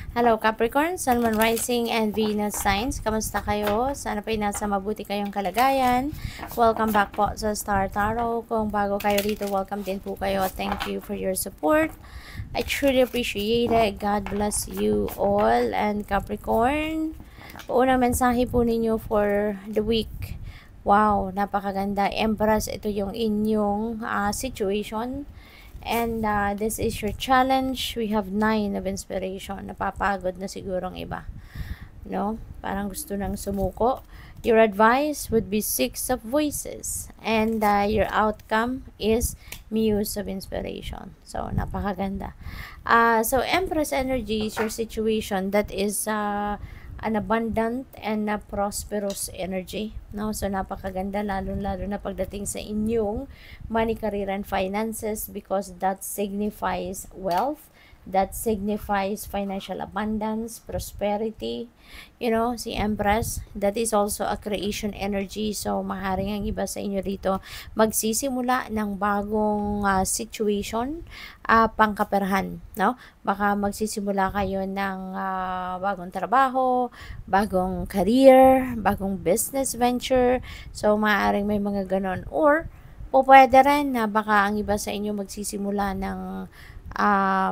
Hello Capricorn, Sun, Moon, Rising, and Venus signs. Kamusta kayo? Sana pa'y nasa mabuti kayong kalagayan. Welcome back po sa Star Tarot. Kung bago kayo dito, welcome din po kayo. Thank you for your support. I truly appreciate it. God bless you all. And Capricorn, unang mensahe po ninyo for the week. Wow, napakaganda. Empress, ito yung inyong situation. And this is your challenge. We have 9 of inspiration. Napapagod na sigurong iba. No? Parang gusto nang sumuko. Your advice would be 6 of voices. And your outcome is muse of inspiration. So, napakaganda. So, Empress energy is your situation that is an abundant and prosperous energy, no? So napakaganda, lalo na pagdating sa inyong money, career, and finances, because that signifies wealth, that signifies financial abundance, prosperity. You know, si Empress, that is also a creation energy. So maaaring ang iba sa inyo dito magsisimula ng bagong situation, pangkaperahan, no? Baka magsisimula kayo ng bagong trabaho, bagong career, bagong business venture. So maaaring may mga ganon, or o pwede rin na baka ang iba sa inyo magsisimula ng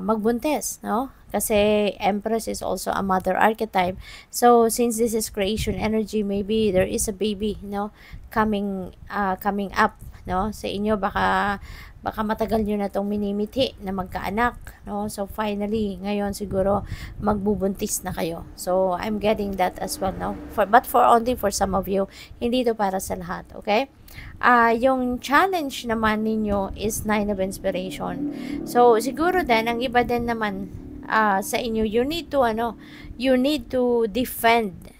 magbuntis, no? Kasi Empress is also a mother archetype. So since this is creation energy, maybe there is a baby, no, coming up, no, sa inyo. Baka matagal nyo na itong minimithi na magkaanak, no? So finally ngayon siguro magbubuntis na kayo. So I'm getting that as well, no? But only for some of you, hindi ito para sa lahat, okay? Yung challenge naman ninyo is 9 of inspiration. So siguro din ang iba din naman sa inyo, you need to defend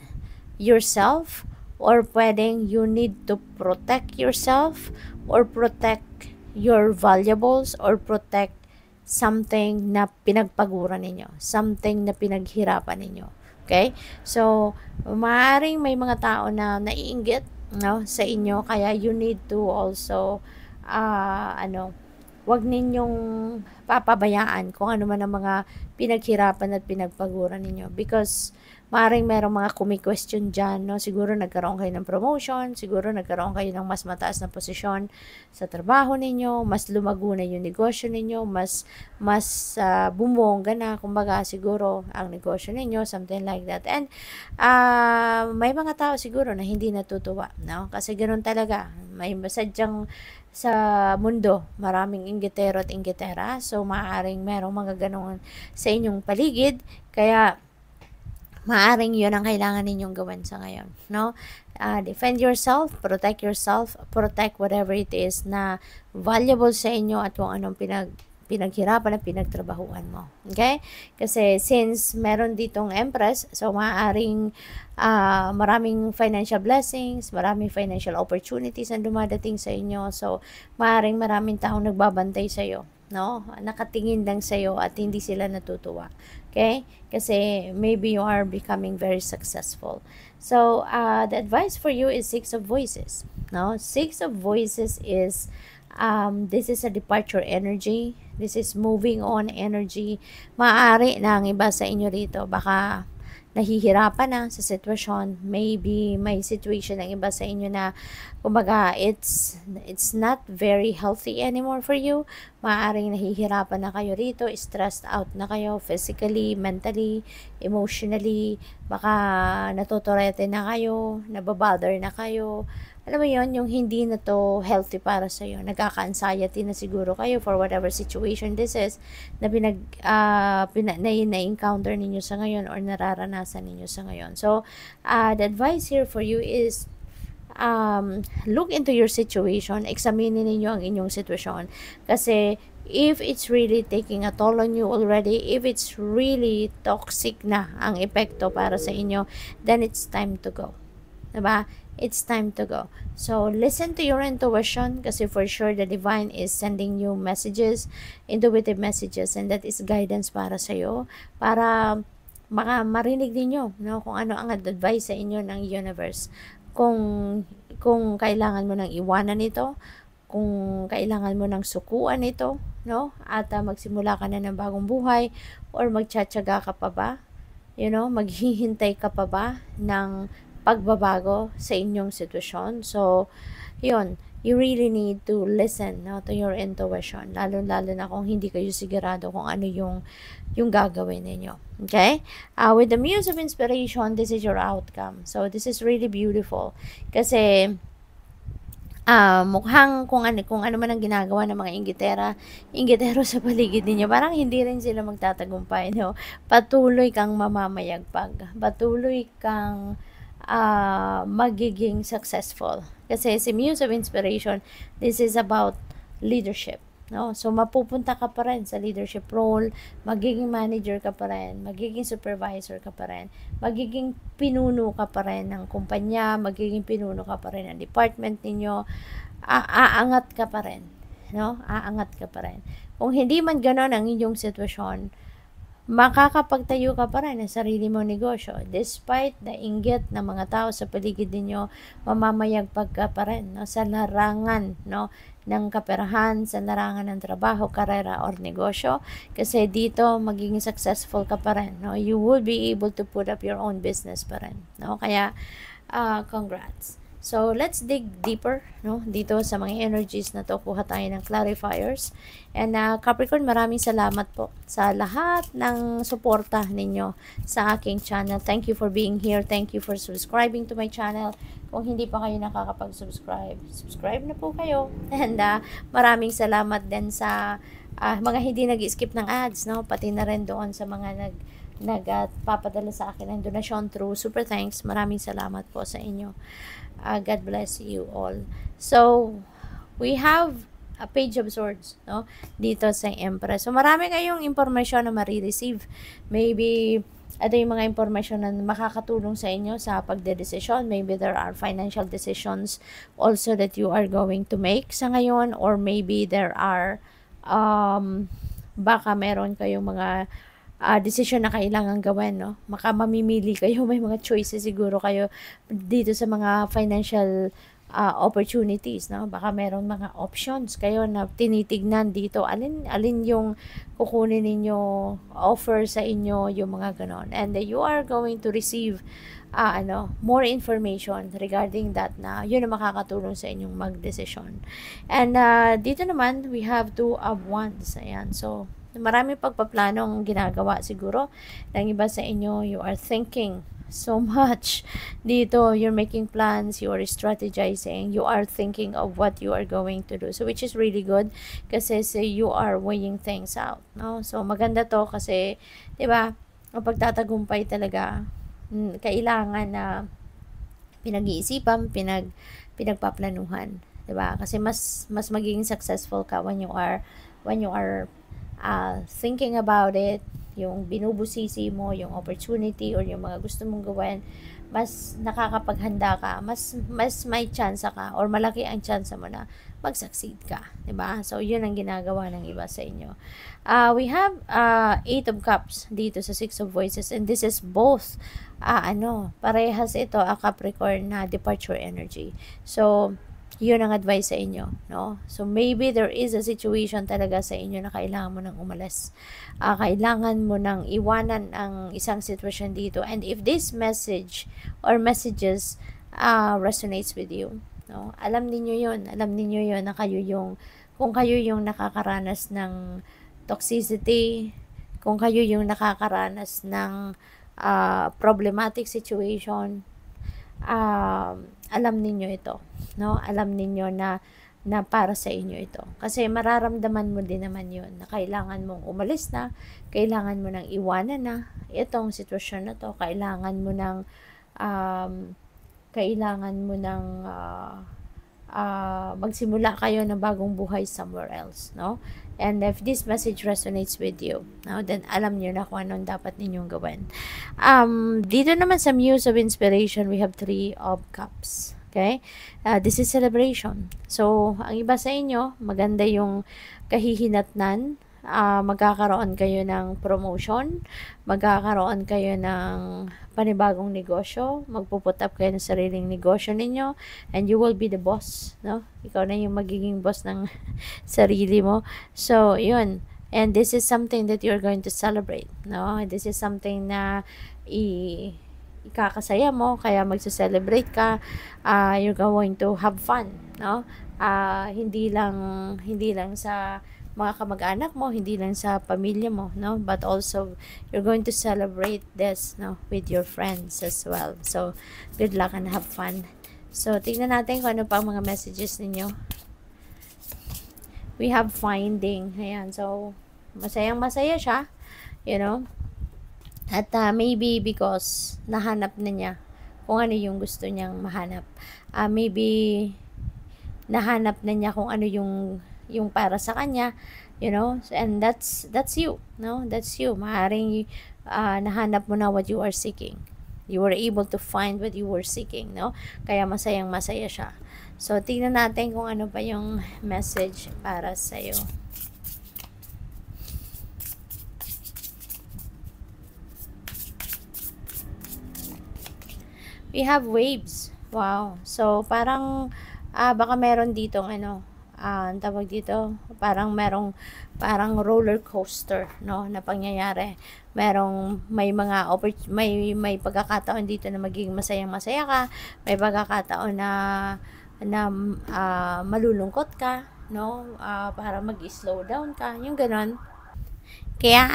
yourself, or pwedeng you need to protect yourself, or protect your valuables, or protect something na pinagpaguran ninyo, something na pinaghirapan ninyo. Okay? So, maaaring may mga tao na naiinggit, no, sa inyo, kaya you need to also wag ninyong papabayaan kung ano man ang mga pinaghirapan at pinagpaguran ninyo, because maaaring merong mga kumi-question dyan, no? Siguro nagkaroon kayo ng promotion, siguro nagkaroon kayo ng mas mataas na posisyon sa trabaho ninyo, mas lumago na yung negosyo ninyo, mas bumongga na, kumbaga, siguro ang negosyo ninyo, something like that. And may mga tao siguro na hindi natutuwa, no? Kasi ganoon talaga, may sadyang sa mundo, maraming inggitero at inggitera. So maaaring merong mga ganoon sa inyong paligid, kaya maaring yun ang kailangan ninyong gawin sa ngayon, no? Defend yourself, protect whatever it is na valuable sa inyo at kung anong pinaghirapan at pinagtrabahuan mo. Okay? Kasi since meron ditong Empress, so maaaring maraming financial blessings, maraming financial opportunities ang dumadating sa inyo. So maaaring maraming taong nagbabantay sa iyo, no? Nakatingin lang sa iyo at hindi sila natutuwa. Okay? Kasi maybe you are becoming very successful. So the advice for you is 6 of voices, no? 6 of voices is this is a departure energy. This is moving on energy. Maaari na ang iba sa inyo dito, baka nahihirapan na sa sitwasyon. Maybe may situation ng iba sa inyo na kumbaga it's not very healthy anymore for you. Maaaring nahihirapan na kayo rito, stressed out na kayo physically, mentally, emotionally. Baka natuturete na kayo, nababother na kayo. Alam mo yon, yung hindi na to healthy para sa iyo. Nagkaka-anxiety na siguro kayo for whatever situation this is na na-encounter ninyo sa ngayon or nararanasan ninyo sa ngayon. So, the advice here for you is look into your situation, examine ninyo ang inyong sitwasyon. Kasi if it's really taking a toll on you already, if it's really toxic na ang epekto para sa inyo, then it's time to go. Diba? It's time to go. So, listen to your intuition, kasi for sure the divine is sending you messages, intuitive messages, and that is guidance para sa iyo, para marinig niyo, no, kung ano ang advice sa inyo ng universe. Kung kailangan mo nang iwanan ito, kung kailangan mo nang sukuan ito, no, at magsimula ka na ng bagong buhay, or magtsatsaga ka pa ba, maghihintay ka pa ba ng pagbabago sa inyong sitwasyon? So, yun, you really need to listen, no, to your intuition, lalo-lalo na kung hindi kayo sigurado kung ano yung gagawin ninyo. Okay? With the Muse of Inspiration, this is your outcome. So, this is really beautiful. Kasi, mukhang kung ano man ang ginagawa ng mga inggitero sa paligid ninyo, parang hindi rin sila magtatagumpay, no? Patuloy kang mamamayagpag. Patuloy kang magiging successful. Kasi si Muse of Inspiration, this is about leadership. No? So, mapupunta ka pa rin sa leadership role, magiging manager ka pa rin, magiging supervisor ka pa rin, magiging pinuno ka pa rin ng kumpanya, magiging pinuno ka pa rin ng department ninyo, aangat ka pa rin. No? Aangat ka pa rin. Kung hindi man ganon ang inyong sitwasyon, makakapagtayo ka pa rin ng sarili mong negosyo. Despite the inggit ng mga tao sa paligid ninyo, mamamayagpag ka pa rin, no? Sa larangan, no, ng kaperahan, sa larangan ng trabaho, karera, or negosyo. Kasi dito, magiging successful ka pa rin, no? You will be able to put up your own business pa rin, no? Kaya, congrats. So, let's dig deeper, no, dito sa mga energies na to. Kuha tayo ng clarifiers. And Capricorn, maraming salamat po sa lahat ng suporta ninyo sa aking channel. Thank you for being here. Thank you for subscribing to my channel. Kung hindi pa kayo nakakapag-subscribe, subscribe na po kayo. And maraming salamat din sa mga hindi nag-skip ng ads, no, pati na rin doon sa mga nagpapadala sa akin ng donasyon through Super Thanks. Maraming salamat po sa inyo. God bless you all. So, we have a Page of Swords, no, dito sa Empress. So, marami kayong impormasyon na marireceive. Maybe, ito yung mga impormasyon na makakatulong sa inyo sa pagdedesisyon. Maybe there are financial decisions also that you are going to make sa ngayon, or maybe there are baka meron kayong mga decision na kailangan gawin, no? Mamimili kayo, may mga choices siguro kayo dito sa mga financial opportunities, no? Baka meron mga options kayo na tinitignan dito. Alin yung kukunin ninyo, offer sa inyo, yung mga ganon. And you are going to receive more information regarding that, na yun ang makakatulong sa inyong magdesisyon. And dito naman, we have 2 of Wands. Ayan. So, marami pagpaplanong ginagawa siguro ng iba sa inyo. You are thinking so much dito. You're making plans, you are strategizing, you are thinking of what you are going to do. So, which is really good kasi you are weighing things out, no? So, maganda to kasi, diba, ang pagtatagumpay talaga, kailangan na pinag-iisipan, pinagpaplanuhan, diba? Kasi mas magiging successful ka when you are thinking about it, yung binubusisi mo, yung opportunity or yung mga gusto mong gawin, mas nakakapaghanda ka, mas may chance ka, or malaki ang chance mo na mag-succeed ka, diba? So, yun ang ginagawa ng iba sa inyo. We have 8 of Cups dito sa 6 of Voices, and this is both, parehas ito, a Capricorn na departure energy. So, yun ang advice sa inyo, no? So, maybe there is a situation talaga sa inyo na kailangan mo nang umalis. Kailangan mo nang iwanan ang isang sitwasyon dito. And if this message or messages resonates with you, no? Alam niyo yun na kung kayo yung nakakaranas ng toxicity, kung kayo yung nakakaranas ng problematic situation, alam niyo ito, no? Alam niyo na para sa inyo ito. Kasi mararamdaman mo din naman yun na kailangan mong umalis na, kailangan mo nang iwanan na itong sitwasyon na to, kailangan mo nang magsimula kayo ng bagong buhay somewhere else, no? And if this message resonates with you, no, then alam niyo na kung anong dapat ninyong gawin. Dito naman sa Muse of Inspiration, we have 3 of Cups. Okay? This is celebration. So, ang iba sa inyo, maganda yung kahihinatnan. Magkakaroon kayo ng promotion, magkakaroon kayo ng panibagong negosyo, magpuput up kayo ng sariling negosyo ninyo, and you will be the boss, no? Ikaw na yung magiging boss ng sarili mo. So, yun. And this is something that you're going to celebrate, no? This is something na ikakasaya mo, kaya magse-celebrate ka. You're going to have fun, no? Hindi lang sa mga kamag-anak mo, hindi lang sa pamilya mo, no? But also you're going to celebrate this, no, with your friends as well. So good luck and have fun. So tingnan natin kung ano pa ang mga messages ninyo. We have finding. Ayan. So masayang-masaya siya, you know. At maybe because nahanap na niya kung ano yung gusto niyang mahanap. Maybe nahanap na niya kung ano yung para sa kanya, you know. And that's you, no? That's you. Maaring nahanap mo na what you are seeking. You were able to find what you were seeking, no? Kaya masayang-masaya siya. So tingnan natin kung ano pa yung message para sa iyo. We have waves. Wow. So, parang, baka meron ditong, ang tawag dito, parang roller coaster, no, na pangyayari. May mga, may pagkakataon dito na magiging masayang-masaya ka, may pagkakataon na malulungkot ka, no, para mag-slow down ka, yung ganon. Kaya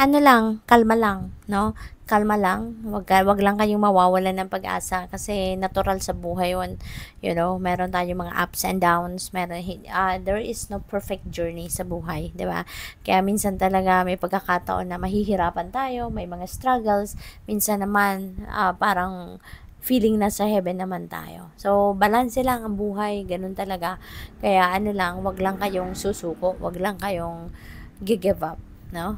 kalma lang, no? Kalma lang. Wag lang kayong mawawalan ng pag-asa kasi natural sa buhay 'yon. You know, meron tayong mga ups and downs, there is no perfect journey sa buhay, 'di ba? Kaya minsan talaga may pagkakataon na mahihirapan tayo, may mga struggles, minsan naman parang feeling na sa heaven naman tayo. So, balanse lang ang buhay, ganun talaga. Kaya wag lang kayong susuko, wag lang kayong give up, no?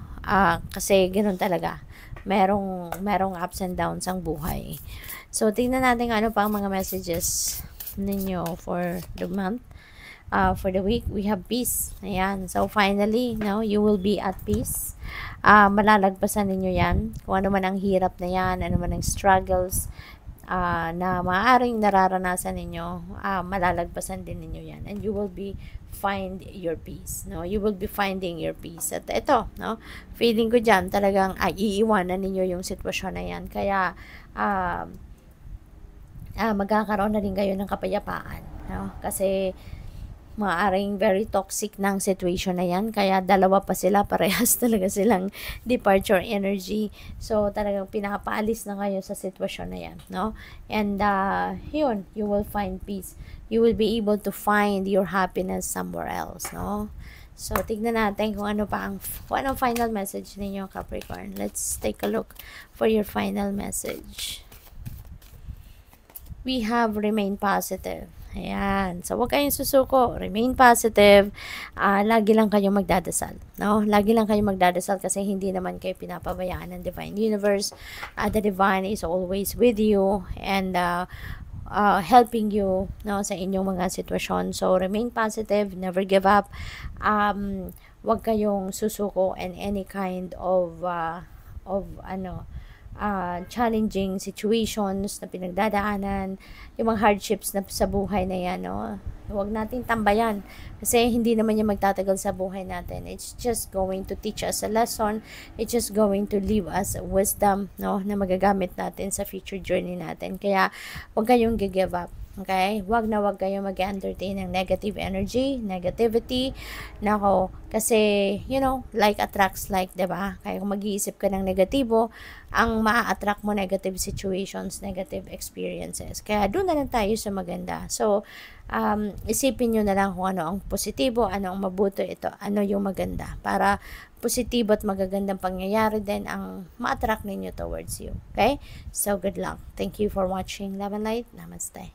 Kasi ganoon talaga. Merong ups and downs ang buhay. So, tingnan natin ano pa ang mga messages ninyo for the month. For the week, we have peace. Ayan. So, finally, no, you will be at peace. Malalagpasan ninyo yan. Kung ano man ang hirap na yan, ano man ang struggles, na maaaring nararanasan ninyo, malalagpasan din ninyo yan. And you will find your peace, no? You will be finding your peace. At ito, no? Feeling ko dyan, talagang iiwanan ninyo yung sitwasyon na yan. Kaya, magkakaroon na rin kayo ng kapayapaan, no? Kasi, maaaring very toxic ng situation na yan. Kaya dalawa pa sila, parehas talaga silang departure energy. So, talagang pinapaalis na kayo sa sitwasyon na yan, no? And, yun, you will find peace. You will be able to find your happiness somewhere else, no? So, tignan natin kung ano final message ninyo, Capricorn. Let's take a look for your final message. We have remain positive. Ayan. So, huwag kayong susuko. Remain positive. Lagi lang kayong magdadasal. No? Lagi lang kayong magdadasal kasi hindi naman kayo pinapabayaan ng Divine Universe. The Divine is always with you and helping you, no, sa inyong mga sitwasyon. So, remain positive. Never give up. Huwag kayong susuko in any kind of challenging situations na pinagdadaanan, yung mga hardships na sa buhay na yan, no? Huwag nating tambayan kasi hindi naman yung magtatagal sa buhay natin. It's just going to teach us a lesson. It's just going to leave us wisdom, no, na magagamit natin sa future journey natin. Kaya huwag kayong give up. Okay? Wag kayong mag-entertain ng negative energy, negativity. Nako, kasi, you know, like attracts like, diba? Kaya kung mag-iisip ka ng negatibo, ang maa-attract mo negative situations, negative experiences. Kaya doon na lang tayo sa maganda. So, isipin nyo na lang kung ano ang positibo, ano ang mabuto ito, ano yung maganda. Para positibo at magagandang pangyayari din ang ma-attract ninyo towards you. Okay? So, good luck. Thank you for watching. Love and light. Namaste.